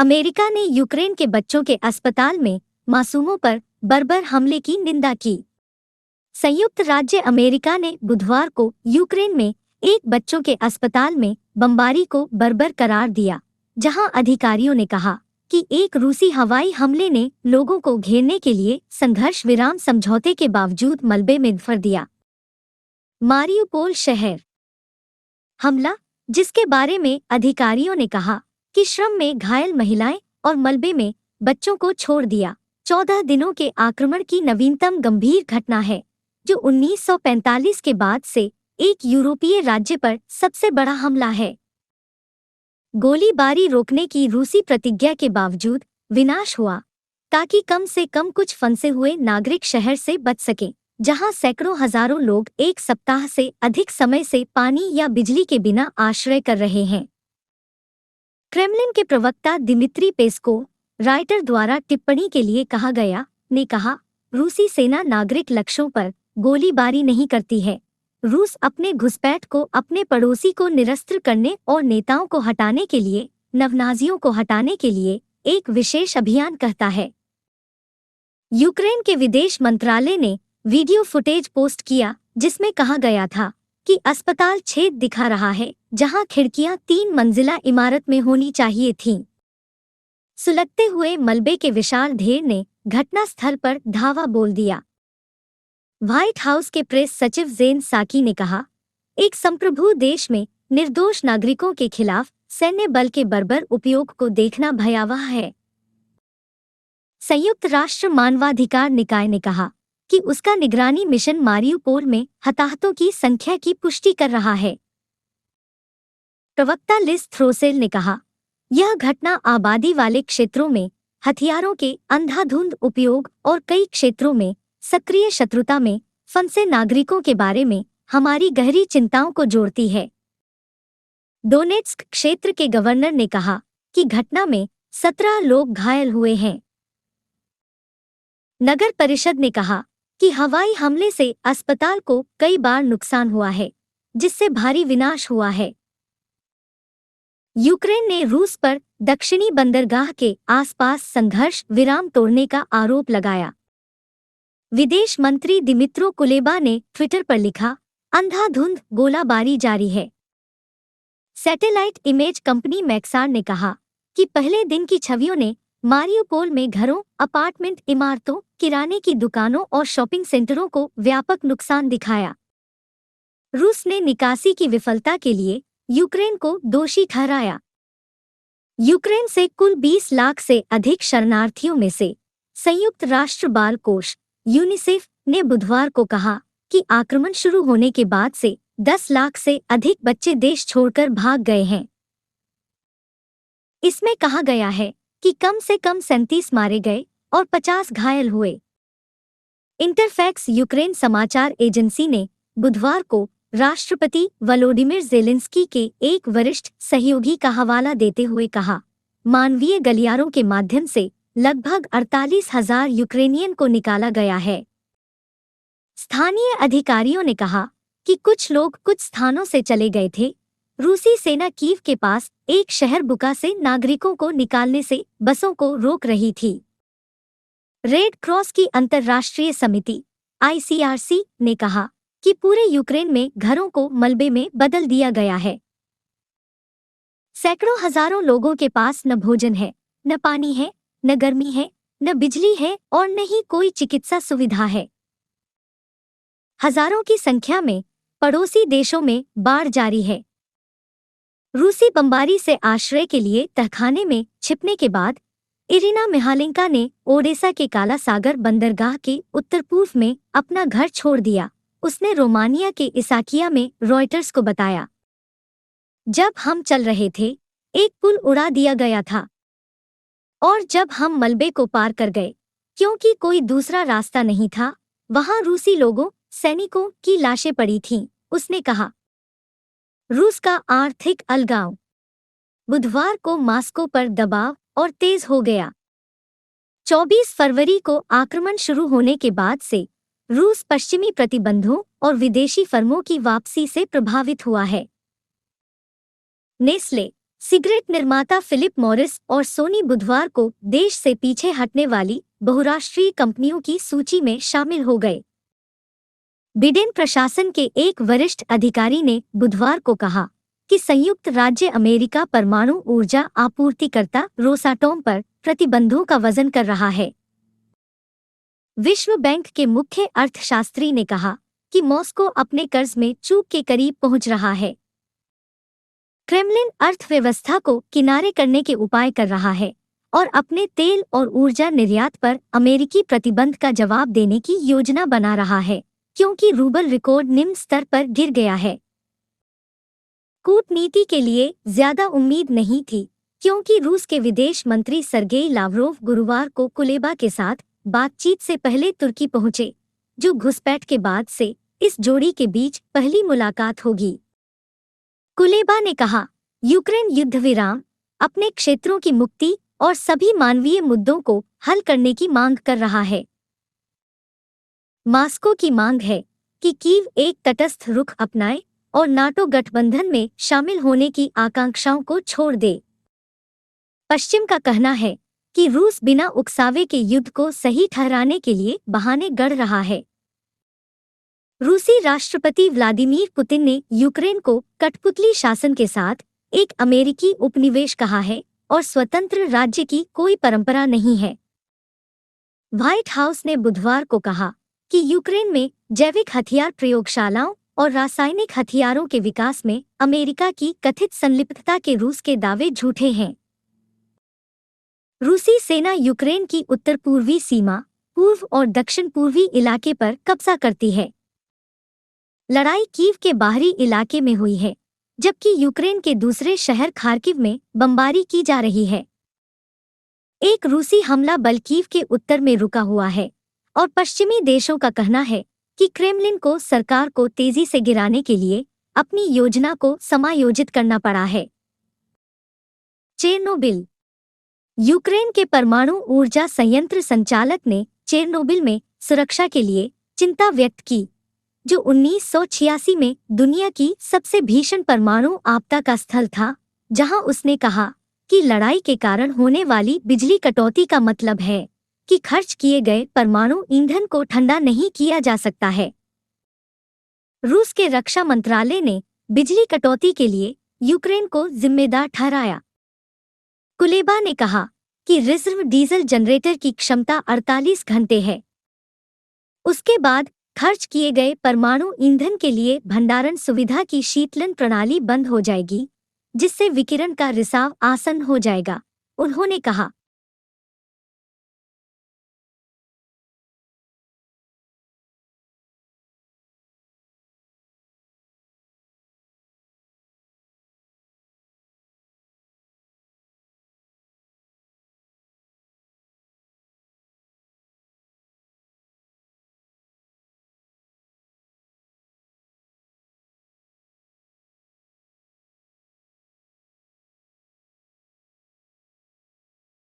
America ने Ukraine के बच्चों के अस्पताल में मासूमों पर बर्बर हमले की निंदा की। संयुक्त राज्य अमेरिका ने बुधवार को यूक्रेन में एक बच्चों के अस्पताल में बमबारी को बर्बर करार दिया, जहां अधिकारियों ने कहा कि एक रूसी हवाई हमले ने लोगों को घेरने के लिए संघर्ष विराम समझौते के बावजूद मलबे में भर दिया। मारियुपोल शहर हमला, जिसके बारे में अधिकारियों ने कहा कि श्रम में घायल महिलाएं और मलबे में बच्चों को छोड़ दिया, 14 दिनों के आक्रमण की नवीनतम गंभीर घटना है, जो 1945 के बाद से एक यूरोपीय राज्य पर सबसे बड़ा हमला है। गोलीबारी रोकने की रूसी प्रतिज्ञा के बावजूद विनाश हुआ, ताकि कम से कम कुछ फंसे हुए नागरिक शहर से बच सकें, जहां सैकड़ों हजारों लोग एक सप्ताह से अधिक समय से पानी या बिजली के बिना आश्रय कर रहे हैं। क्रेमलिन के प्रवक्ता दिमित्री पेस्कोव राइटर द्वारा टिप्पणी के लिए कहा गया ने कहा, रूसी सेना नागरिक लक्ष्यों पर गोलीबारी नहीं करती है। रूस अपने घुसपैठ को अपने पड़ोसी को निरस्त्र करने और नेताओं को हटाने के लिए, नवनाजियों को हटाने के लिए एक विशेष अभियान कहता है। यूक्रेन के विदेश मंत्रालय ने वीडियो फुटेज पोस्ट किया, जिसमें कहा गया था कि अस्पताल छेद दिखा रहा है, जहां खिड़कियां 3 मंजिला इमारत में होनी चाहिए थीं। सुलगते हुए मलबे के विशाल ढेर ने घटनास्थल पर धावा बोल दिया। व्हाइट हाउस के प्रेस सचिव जेन साकी ने कहा, एक संप्रभु देश में निर्दोष नागरिकों के खिलाफ सैन्य बल के बर्बर उपयोग को देखना भयावह है। संयुक्त राष्ट्र मानवाधिकार निकाय ने कहा कि उसका निगरानी मिशन मारियुपोल में हताहतों की संख्या की पुष्टि कर रहा है। प्रवक्ता लिज थ्रोसेल ने कहा, यह घटना आबादी वाले क्षेत्रों में हथियारों के अंधाधुंध उपयोग और कई क्षेत्रों में सक्रिय शत्रुता में फंसे नागरिकों के बारे में हमारी गहरी चिंताओं को जोड़ती है। डोनेट्स्क क्षेत्र के गवर्नर ने कहा कि घटना में 17 लोग घायल हुए हैं। नगर परिषद ने कहा कि हवाई हमले से अस्पताल को कई बार नुकसान हुआ है, जिससे भारी विनाश हुआ है। यूक्रेन ने रूस पर दक्षिणी बंदरगाह के आसपास संघर्ष विराम तोड़ने का आरोप लगाया। विदेश मंत्री दिमित्रो कुलेबा ने ट्विटर पर लिखा, अंधाधुंध गोलाबारी जारी है। सैटेलाइट इमेज कंपनी मैक्सार ने कहा कि पहले दिन की छवियों ने मारियुपोल में घरों, अपार्टमेंट इमारतों, किराने की दुकानों और शॉपिंग सेंटरों को व्यापक नुकसान दिखाया। रूस ने निकासी की विफलता के लिए यूक्रेन को दोषी ठहराया। यूक्रेन से कुल 20 लाख से अधिक शरणार्थियों में से संयुक्त राष्ट्र बाल कोष यूनिसेफ ने बुधवार को कहा कि आक्रमण शुरू होने के बाद से 10 लाख से अधिक बच्चे देश छोड़कर भाग गए हैं। इसमें कहा गया है कि कम से कम 37 मारे गए और 50 घायल हुए। इंटरफैक्स यूक्रेन समाचार एजेंसी ने बुधवार को राष्ट्रपति वोलोडिमिर ज़ेलेंस्की के एक वरिष्ठ सहयोगी का हवाला देते हुए कहा, मानवीय गलियारों के माध्यम से लगभग 48,000 यूक्रेनियन को निकाला गया है। स्थानीय अधिकारियों ने कहा कि कुछ लोग कुछ स्थानों से चले गए थे। रूसी सेना कीव के पास एक शहर बुका से नागरिकों को निकालने से बसों को रोक रही थी। रेड क्रॉस की अंतर्राष्ट्रीय समिति ICRC ने कहा कि पूरे यूक्रेन में घरों को मलबे में बदल दिया गया है। सैकड़ों हजारों लोगों के पास न भोजन है, न पानी है, न गर्मी है, न बिजली है और न ही कोई चिकित्सा सुविधा है। हजारों की संख्या में पड़ोसी देशों में बाढ़ जारी है। रूसी बमबारी से आश्रय के लिए तहखाने में छिपने के बाद इरिना मिहालेंका ने ओडेसा के काला सागर बंदरगाह के उत्तर पूर्व में अपना घर छोड़ दिया। उसने रोमानिया के इसाकिया में रॉयटर्स को बताया, जब हम चल रहे थे, एक पुल उड़ा दिया गया था और जब हम मलबे को पार कर गए, क्योंकि कोई दूसरा रास्ता नहीं था, वहां रूसी लोगों, सैनिकों की लाशें पड़ी थीं, उसने कहा। रूस का आर्थिक अलगाव बुधवार को मॉस्को पर दबाव और तेज हो गया। 24 फरवरी को आक्रमण शुरू होने के बाद से रूस पश्चिमी प्रतिबंधों और विदेशी फर्मों की वापसी से प्रभावित हुआ है। नेस्ले, सिगरेट निर्माता फिलिप मॉरिस और सोनी बुधवार को देश से पीछे हटने वाली बहुराष्ट्रीय कंपनियों की सूची में शामिल हो गए। बिडेन प्रशासन के एक वरिष्ठ अधिकारी ने बुधवार को कहा कि संयुक्त राज्य अमेरिका परमाणु ऊर्जा आपूर्तिकर्ता रोसाटोम पर प्रतिबंधों का वजन कर रहा है। विश्व बैंक के मुख्य अर्थशास्त्री ने कहा कि मॉस्को अपने कर्ज में चूक के करीब पहुंच रहा है। क्रेमलिन अर्थव्यवस्था को किनारे करने के उपाय कर रहा है और अपने तेल और ऊर्जा निर्यात पर अमेरिकी प्रतिबंध का जवाब देने की योजना बना रहा है, क्योंकि रूबल रिकॉर्ड निम्न स्तर पर गिर गया है। कूटनीति के लिए ज्यादा उम्मीद नहीं थी, क्योंकि रूस के विदेश मंत्री सर्गेई लावरोव गुरुवार को कुलेबा के साथ बातचीत से पहले तुर्की पहुंचे, जो घुसपैठ के बाद से इस जोड़ी के बीच पहली मुलाकात होगी। कुलेबा ने कहा, यूक्रेन युद्ध विराम, अपने क्षेत्रों की मुक्ति और सभी मानवीय मुद्दों को हल करने की मांग कर रहा है। मास्को की मांग है कि कीव एक तटस्थ रुख अपनाए और नाटो गठबंधन में शामिल होने की आकांक्षाओं को छोड़ दे। पश्चिम का कहना है कि रूस बिना उकसावे के युद्ध को सही ठहराने के लिए बहाने गढ़ रहा है। रूसी राष्ट्रपति व्लादिमीर पुतिन ने यूक्रेन को कठपुतली शासन के साथ एक अमेरिकी उपनिवेश कहा है और स्वतंत्र राज्य की कोई परंपरा नहीं है। व्हाइट हाउस ने बुधवार को कहा कि यूक्रेन में जैविक हथियार प्रयोगशालाओं और रासायनिक हथियारों के विकास में अमेरिका की कथित संलिप्तता के रूस के दावे झूठे हैं। रूसी सेना यूक्रेन की उत्तर पूर्वी सीमा, पूर्व और दक्षिण पूर्वी इलाके पर कब्जा करती है। लड़ाई कीव के बाहरी इलाके में हुई है, जबकि यूक्रेन के दूसरे शहर खार्किव में बमबारी की जा रही है। एक रूसी हमला बल कीव के उत्तर में रुका हुआ है और पश्चिमी देशों का कहना है कि क्रेमलिन को सरकार को तेजी से गिराने के लिए अपनी योजना को समायोजित करना पड़ा है। चेरनोबिल। यूक्रेन के परमाणु ऊर्जा संयंत्र संचालक ने चेरनोबिल में सुरक्षा के लिए चिंता व्यक्त की, जो 1986 में दुनिया की सबसे भीषण परमाणु आपदा का स्थल था, जहां उसने कहा कि लड़ाई के कारण होने वाली बिजली कटौती का मतलब है कि खर्च किए गए परमाणु ईंधन को ठंडा नहीं किया जा सकता है। रूस के रक्षा मंत्रालय ने बिजली कटौती के लिए यूक्रेन को जिम्मेदार ठहराया। कुलेबा ने कहा कि रिजर्व डीजल जनरेटर की क्षमता 48 घंटे है। उसके बाद खर्च किए गए परमाणु ईंधन के लिए भंडारण सुविधा की शीतलन प्रणाली बंद हो जाएगी, जिससे विकिरण का रिसाव आसान हो जाएगा, उन्होंने कहा।